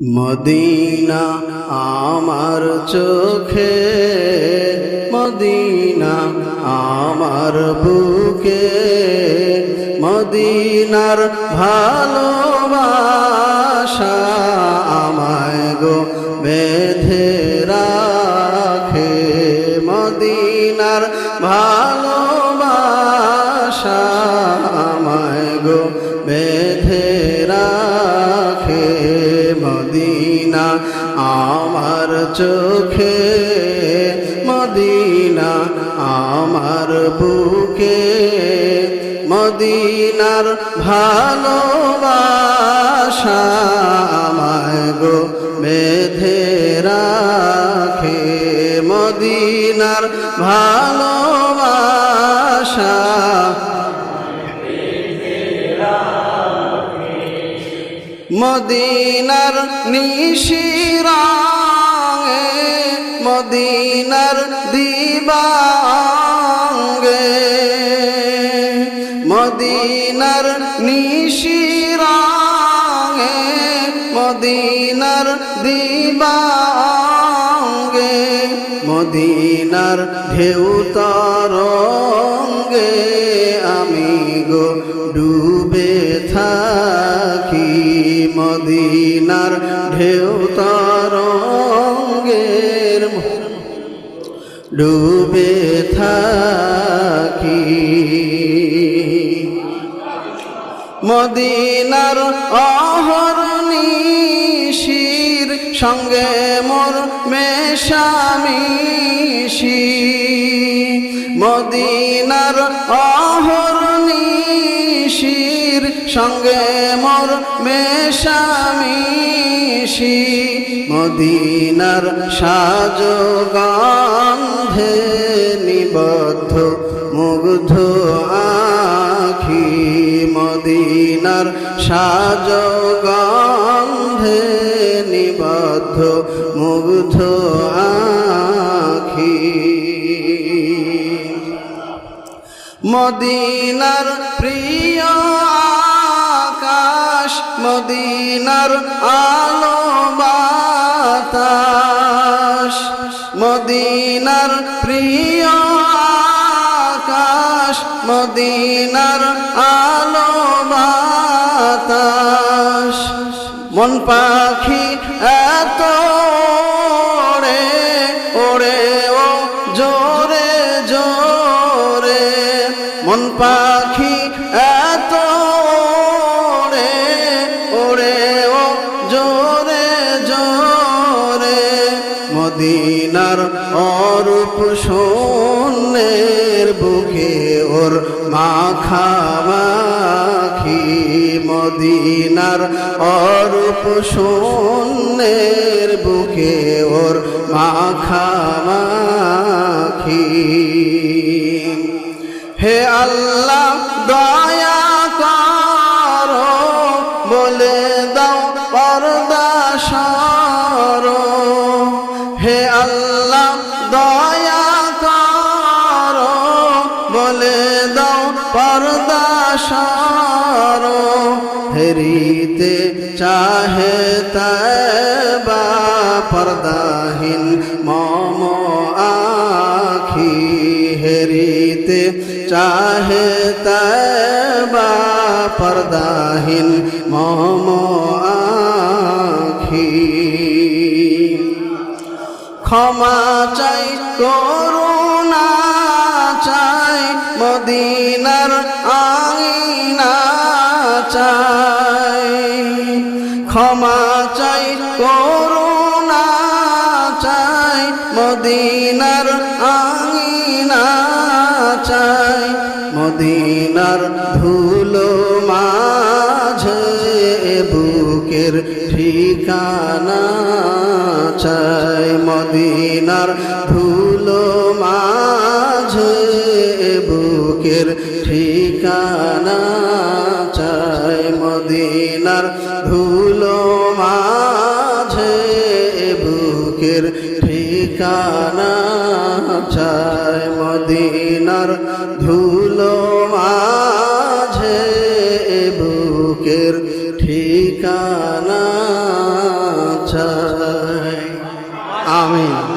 Medina আমার চোখে, Medina আমার বুকে, মদিনার ভালোবাসা আমায় গো বেঁধে রাখে। মদিনার ভালোবাসা আমায় গো বেঁধে রাখে। মদিনা আমার চোখে, মদিনা আমার বুকে, মদিনার ভালোবাসা আমায় গো বেঁধে রাখে। মদিনার ভালোবাসা মদিনার নিশিরাঙে, মদিনার দিবাঙ্গে, মদিনার নিশিরাঙে, মদিনার দিবাঙ্গে, মদিনার ঢেউ তরঙ্গে আমি গো ডুবে থাকি। মদিনার ঢেউ তরঙ্গের ডুবে থাকি। মদিনার অহর্নিশির সঙ্গে মোর মেশামিশি। মদিনার অহর্নিশির সঙ্গে মোর মেশামিশি। মদিনার সাজগন্ধে নিবদ্ধ মুগ্ধ আখি। মদিনার সাজগন্ধে নিবদ্ধ মুগ্ধ আখি। মদিনার প্রিয় আকাশ, মদিনার আলো বাতাস। মদিনার প্রিয় আকাশ, মদিনার আলো বাতাস। মন পাখি এত ওড়ে ওড়ে ও জোরে জোরে। মন পাখি এত ওড়ে ওড়ে ও জোরে জোরে। মদিনার অরূপ শূন্যের বুকে ওর মাখামাখি। মদিনার অরূপ শূন্যের বুকে ওর মাখামাখি। হে আল্লাহ দয়া করো, বলে দাও পর্দা সরো। হে আল্লাহ দয়া করো, বলে দাও পর্দা সরো। হেরিতে চাহে তয়বা পর্দাহীন মম আখি। হেরিতে চাহে তয়বা পর্দাহীন মম আখি। ক্ষমা চাই করুণা চাই, মদিনার আঙিনা চাই। ক্ষমা চাই করুণা চাই, মদিনার আঙিনা চাই। মদিনার ধুলো মাঝে বুকের ঠিকানা চাই। মদিনার ধুলো মাঝে বুকের ঠিকানা চাই। মদিনার ধুলো মাঝে বুকের ঠিকানা চাই। মদিনার ধুলো মাঝে বুকের ঠিকানা আমিন।